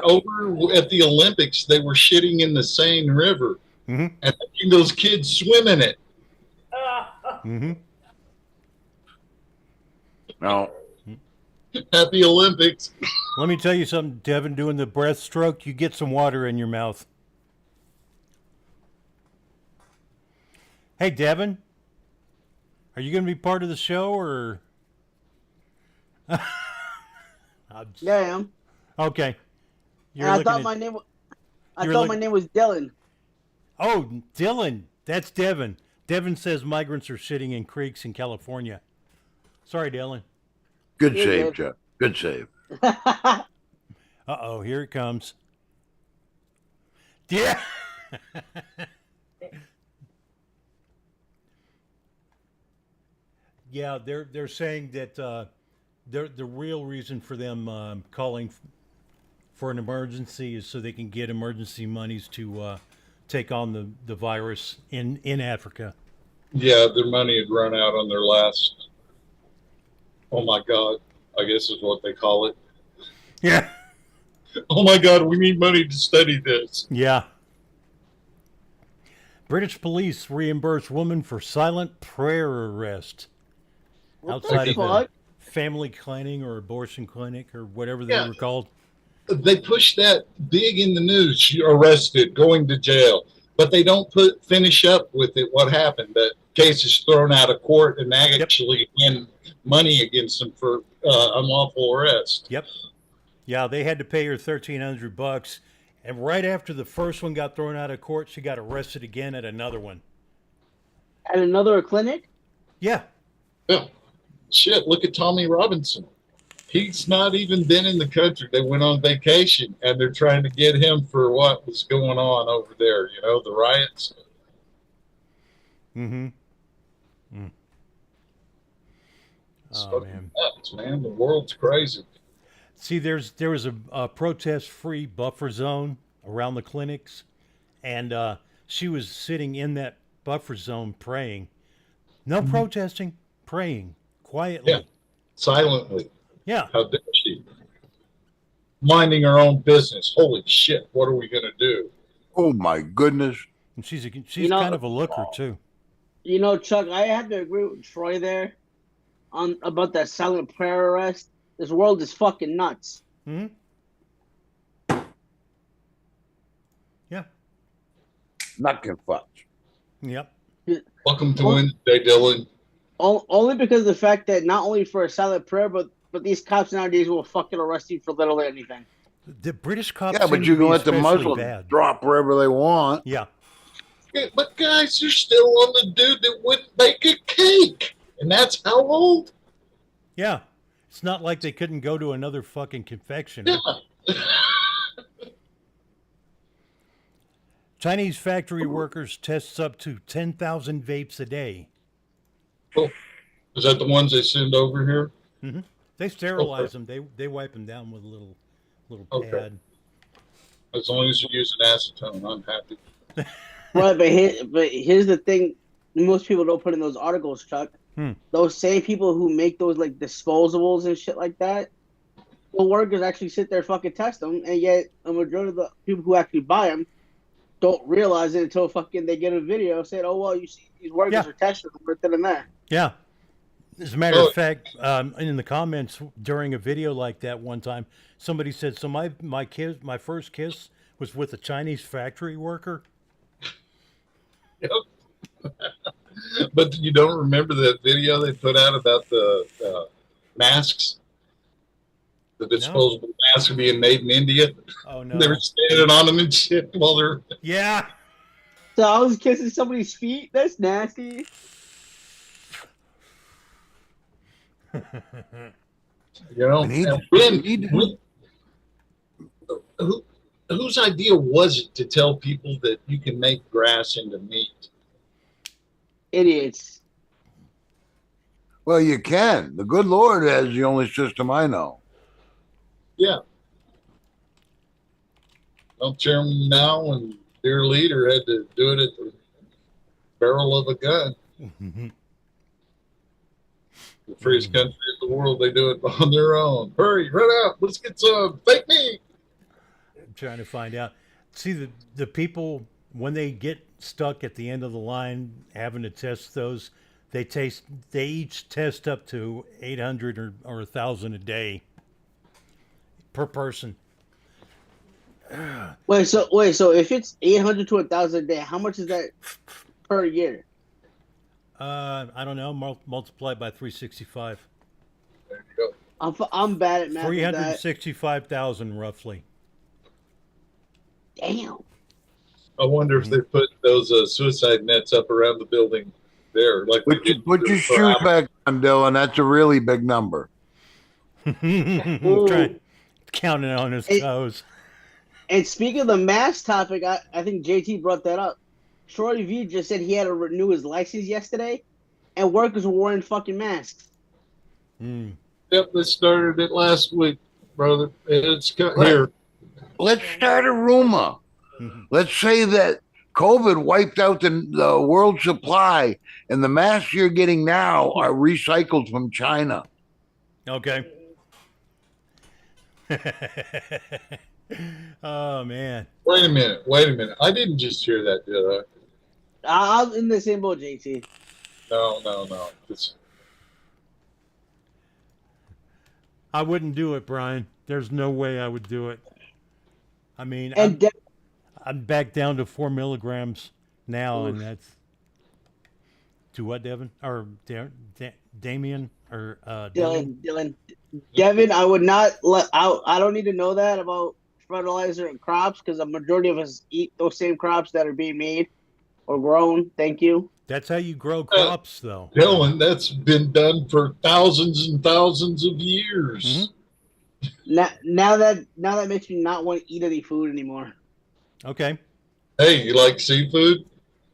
at the Olympics, they were shitting in the Seine River, Mm-hmm. and those kids swim in it. Mm-hmm. No. At the Olympics. Let me tell you something, Devin. Doing the breaststroke, you get some water in your mouth. Hey, Devin, are you going to be part of the show or? Yeah, I am. Okay. And I thought at- my name. I you're thought look- my name was Dylan. Oh, Dylan. That's Devin. Devin says migrants are shitting in creeks in California. Sorry, Dylan. Good You're save, good. Jeff. Good save. Uh-oh, here it comes. Yeah. Yeah, they're saying that the real reason for them calling for an emergency is so they can get emergency monies to take on the virus in Africa. Yeah, their money had run out on their last. Oh my God, I guess is what they call it. Yeah. Oh my God, we need money to study this. Yeah. British police reimburse woman for silent prayer arrest What outside the of a fuck? family clinic or abortion clinic or whatever they Yeah. were called. They push that big in the news. You're arrested, going to jail, but they don't finish up with it. What happened? That case is thrown out of court, and they actually win money against them for unlawful arrest. Yep. Yeah, they had to pay her $1,300, and right after the first one got thrown out of court, she got arrested again at another one. At another clinic? Yeah. Yeah. Shit, look at Tommy Robinson. He's not even been in the country. They went on vacation, and they're trying to get him for what was going on over there. You know, the riots. Mm-hmm. Mm. It's Oh fucking man. nuts, man. The world's crazy. See, there was a protest-free buffer zone around the clinics, and she was sitting in that buffer zone praying. No protesting, praying quietly. Yeah. Silently. Yeah. How dare she? Minding her own business. Holy shit, what are we going to do? Oh my goodness. And she's You know- kind of a looker too. You know, Chuck, I have to agree with Troy there on about that silent prayer arrest. This world is fucking nuts. Hmm. Yeah. Knocking fudge. Yep. Welcome to Wednesday, Dylan. Only because of the fact that not only for a silent prayer, but these cops nowadays will fucking arrest you for literally anything. The British cops. Yeah, seem but to you can be let the especially Muslims bad. drop wherever they want. Yeah. Yeah, but guys, you're still on the dude that wouldn't bake a cake. And that's how old? Yeah. It's not like they couldn't go to another fucking confectioner. Yeah. Chinese factory workers tests up to 10,000 vapes a day. Oh, is that the ones they send over here? Mm-hmm. They sterilize them. They wipe them down with a little Okay. pad. As long as you're using acetone, I'm happy. Right, but here's the thing: most people don't put in those articles, Chuck. Those same people who make those like disposables and shit like that, the workers actually sit there fucking test them, and yet a majority of the people who actually buy them don't realize it until fucking they get a video saying, "Oh well, you see these workers are testing them right then and there." Yeah. As a matter of fact, in the comments during a video like that one time, somebody said, "So my first kiss was with a Chinese factory worker." Yep. But you don't remember that video they put out about the masks? The disposable masks being made in India? Oh, no. They were standing on them and shit while they're... Yeah. So I was kissing somebody's feet. That's nasty. You know, whose idea was it to tell people that you can make grass into meat? Idiots. Well, you can. The good Lord has the only system I know. Yeah. Well, Chairman Mao and their leader had to do it at the barrel of a gun. The freest country in the world, they do it on their own. Hurry, run out. Let's get some fake meat. I'm trying to find out. See, the people, when they get stuck at the end of the line having to test those, they each test up to 800 or 1,000 a day per person. Wait, so if it's 800 to 1,000 a day, how much is that per year? I don't know. Multiply by 365. There you go. I'm bad at math. 365,000 roughly. Damn. I wonder if they put those suicide nets up around the building there. Like Put your shoe back on, Dylan. That's a really big number. Trying counting on his toes. And speaking of the mask topic, I think JT brought that up. Troy V just said he had to renew his license yesterday, and workers were wearing fucking masks. Mm. Yep, they started it last week, brother. It's Right. here. Let's start a rumor. Let's say that COVID wiped out the world supply, and the masks you're getting now are recycled from China. Okay. Oh man. Wait a minute. I didn't just hear that, did I? I'm in the same boat, JT. No. I wouldn't do it, Brian. There's no way I would do it. I mean, And I'm back down to 4 milligrams now, and that's to what, Devin or Damien or Dylan, Devin, I would not let out. I don't need to know that about fertilizer and crops because a majority of us eat those same crops that are being made or grown. Thank you. That's how you grow crops, though. Dylan, that's been done for thousands and thousands of years. Now that makes me not want to eat any food anymore. Okay. Hey, you like seafood?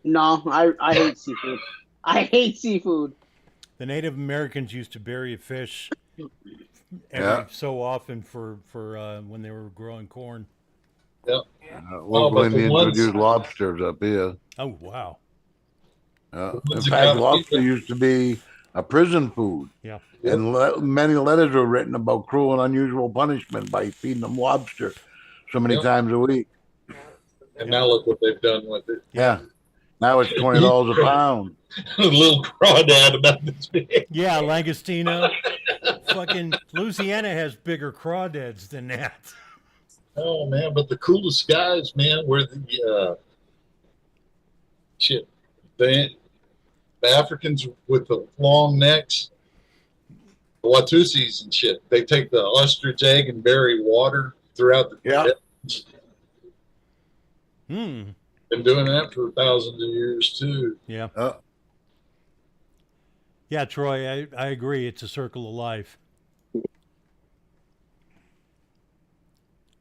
No, I hate seafood. I hate seafood. The Native Americans used to bury a fish every so often for when they were growing corn. Yep. Local Indians would use lobsters up here. Oh wow. In fact, lobster used to be a prison food. Yeah. And many letters were written about cruel and unusual punishment by feeding them lobster so many times a week. And now look what they've done with it. Yeah. Now it's $20 a pound. A little crawdad about this big. Yeah, Langostino. Fucking Louisiana has bigger crawdads than that. Oh man, but the coolest guys, man, were the the Africans with the long necks, the Watusis and shit. They take the ostrich egg and bury water throughout the Been doing that for thousands of years too. Yeah. Yeah, Troy, I agree. It's a circle of life.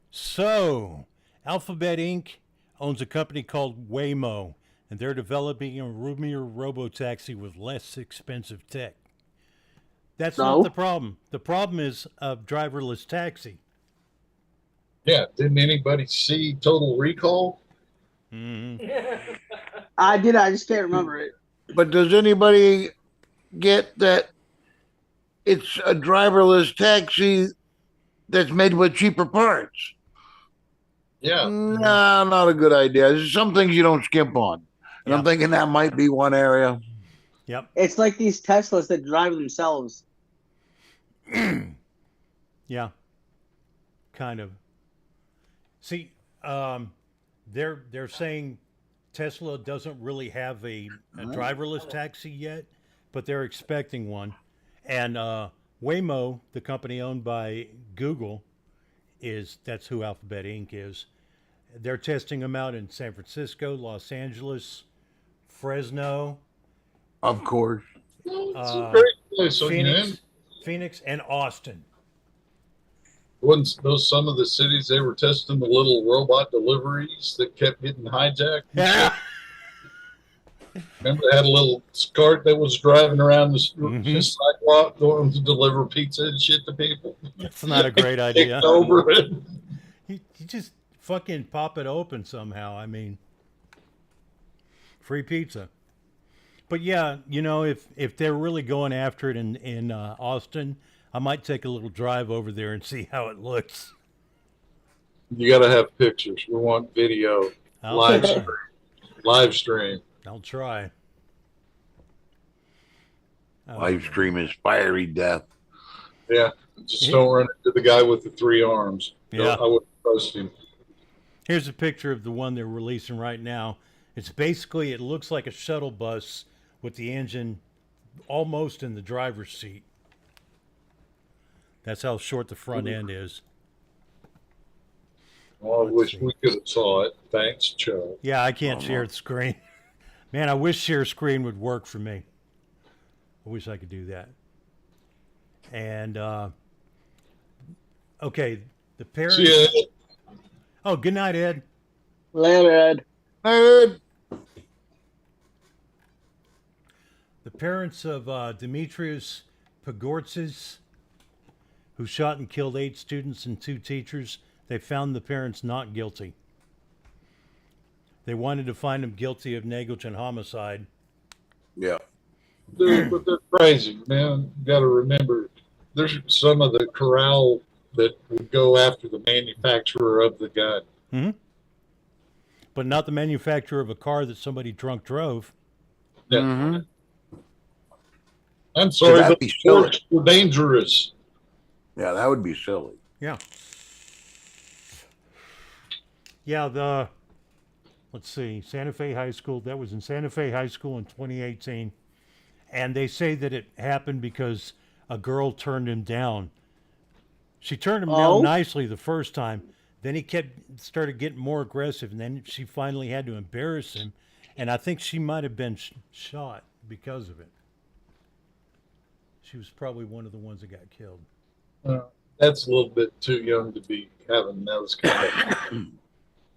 So, Alphabet Inc. owns a company called Waymo, and they're developing a roomier robotaxi with less expensive tech. That's not the problem. The problem is a driverless taxi. Yeah, didn't anybody see Total Recall? I did. I just can't remember it. But does anybody get that it's a driverless taxi that's made with cheaper parts? Yeah. No, not a good idea. There's some things you don't skimp on. And I'm thinking that might be one area. Yep. It's like these Teslas that drive themselves. Yeah. Kind of. See, they're saying Tesla doesn't really have a driverless taxi yet, but they're expecting one. And Waymo, the company owned by Google, that's who Alphabet Inc. is. They're testing them out in San Francisco, Los Angeles, Fresno. Of course. It's a great place, Phoenix, and Austin. Wasn't those some of the cities they were testing the little robot deliveries that kept getting hijacked? Yeah. Remember, they had a little cart that was driving around the sidewalk going to deliver pizza and shit to people. That's not a great idea. Over it. You just fucking pop it open somehow. I mean, free pizza. But yeah, if they're really going after it in Austin, I might take a little drive over there and see how it looks. You got to have pictures. We want video. Live stream. I'll try. Live stream is fiery death. Yeah. Just don't run into the guy with the 3 arms. Yeah. I wouldn't trust him. Here's a picture of the one they're releasing right now. It's basically, it looks like a shuttle bus with the engine almost in the driver's seat. That's how short the front end is. Well, I wish we could have saw it. Thanks, Chuck. Yeah, I can't share the screen. Man, I wish share screen would work for me. I wish I could do that. And, okay, the parents... Oh, good night, Ed. Later, Ed. Nerd. The parents of Demetrius Pagortzis, who shot and killed 8 students and 2 teachers, they found the parents not guilty. They wanted to find them guilty of negligent homicide. Yeah. But they're crazy, man. You got to remember, there's some of the corral that would go after the manufacturer of the gun. Mm-hmm. But not the manufacturer of a car that somebody drunk drove. Yeah. Mhm. I'm sorry, that'd but be silly. sports were dangerous. Yeah, that would be silly. Yeah. Let's see, Santa Fe High School, that was in Santa Fe High School in 2018. And they say that it happened because a girl turned him down. She turned him down nicely the first time. Then he started getting more aggressive, and then she finally had to embarrass him. And I think she might have been shot because of it. She was probably one of the ones that got killed. That's a little bit too young to be having those kind of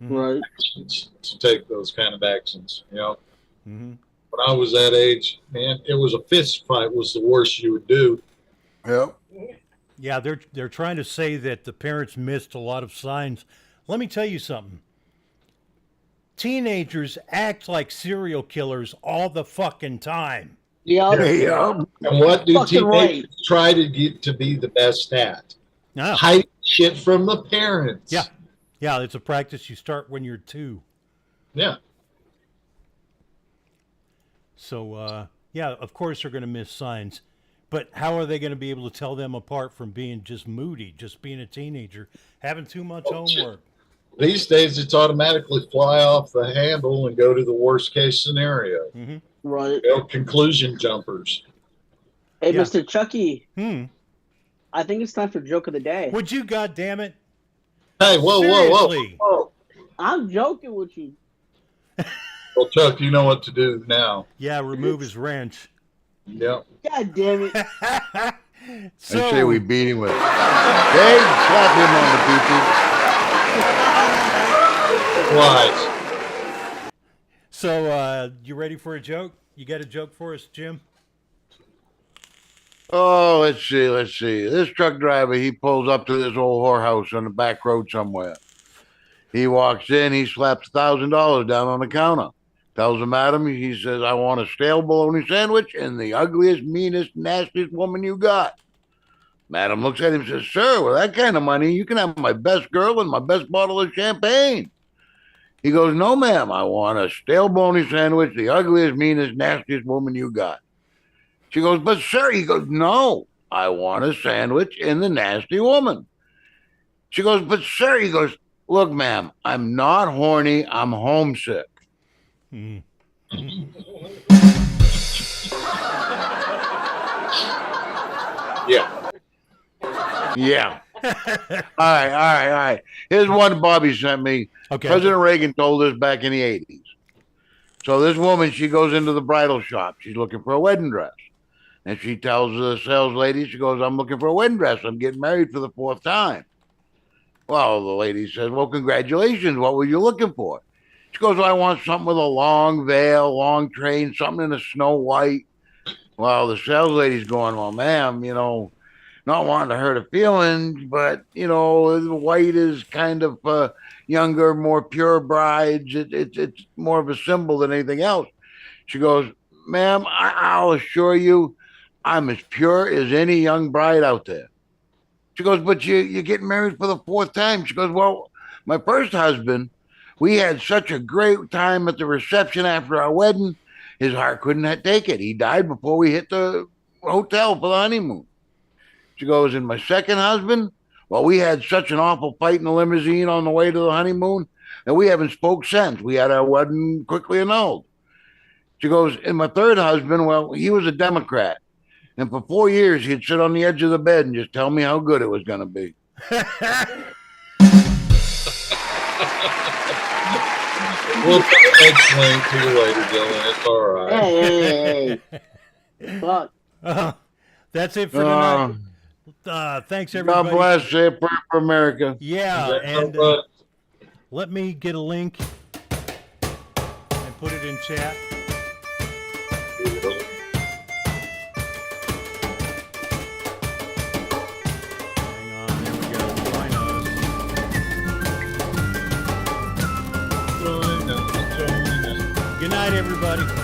Right. actions, to take those kind of actions. You know, Mm-hmm. when I was that age, man, it was a fist fight was the worst you would do. Yep. Yeah, they're trying to say that the parents missed a lot of signs. Let me tell you something. Teenagers act like serial killers all the fucking time. Yep. Yeah. And what do Fucking teenagers right. try to get to be the best at? Yeah. Hide shit from the parents. Yeah. Yeah, it's a practice you start when you're 2. Yeah. So, yeah, of course they're going to miss signs. But how are they going to be able to tell them apart from being just moody, just being a teenager, having too much homework? These days, it's automatically fly off the handle and go to the worst case scenario. Mm-hmm. Right. You know, conclusion jumpers. Hey, Yeah. Mr. Chucky, Hmm. I think it's time for joke of the day. Would you, goddammit? Hey, whoa, Seriously. whoa, whoa. I'm joking with you. Well, Chuck, you know what to do now. Yeah, remove his wrench. Yep. God damn it. So, I say we beat him with it. Hey, slap him on the Wise. so you ready for a joke? You got a joke for us, Jim? Oh, let's see. This truck driver, he pulls up to this old whorehouse on the back road somewhere. He walks in, he slaps $1,000 down on the counter. Tells the madam, he says, I want a stale bologna sandwich and the ugliest, meanest, nastiest woman you got. Madam looks at him and says, sir, with that kind of money, you can have my best girl and my best bottle of champagne. He goes, no, ma'am, I want a stale bologna sandwich, the ugliest, meanest, nastiest woman you got. She goes, but sir, he goes, no, I want a sandwich and the nasty woman. She goes, but sir, he goes, look, ma'am, I'm not horny, I'm homesick. Mm. Yeah. Yeah. All right. Here's one Bobby sent me. Okay. President Reagan told us back in the 80s. So this woman, she goes into the bridal shop. She's looking for a wedding dress. And she tells the sales lady, she goes, I'm looking for a wedding dress. I'm getting married for the 4th time. Well, the lady says, well, congratulations. What were you looking for? She goes, well, I want something with a long veil, long train, something in a Snow White. Well, the sales lady's going, well, ma'am, you know, not wanting to hurt her feelings, but, you know, white is kind of younger, more pure brides. It's more of a symbol than anything else. She goes, ma'am, I'll assure you, I'm as pure as any young bride out there. She goes, but you're getting married for the 4th time. She goes, well, my first husband, we had such a great time at the reception after our wedding. His heart couldn't take it. He died before we hit the hotel for the honeymoon. She goes, and my second husband, well, we had such an awful fight in the limousine on the way to the honeymoon that we haven't spoke since. We had our wedding quickly annulled. She goes, and my third husband, well, he was a Democrat. And for 4 years, he'd sit on the edge of the bed and just tell me how good it was going to be. We'll explain to you later, Dylan. It's all right. Hey. Fuck. That's it for tonight. Thanks, everybody. God bless. Say a prayer for America. Yeah, and let me get a link and put it in chat. Hang on, there we go. Join us. Join us. Good night, everybody.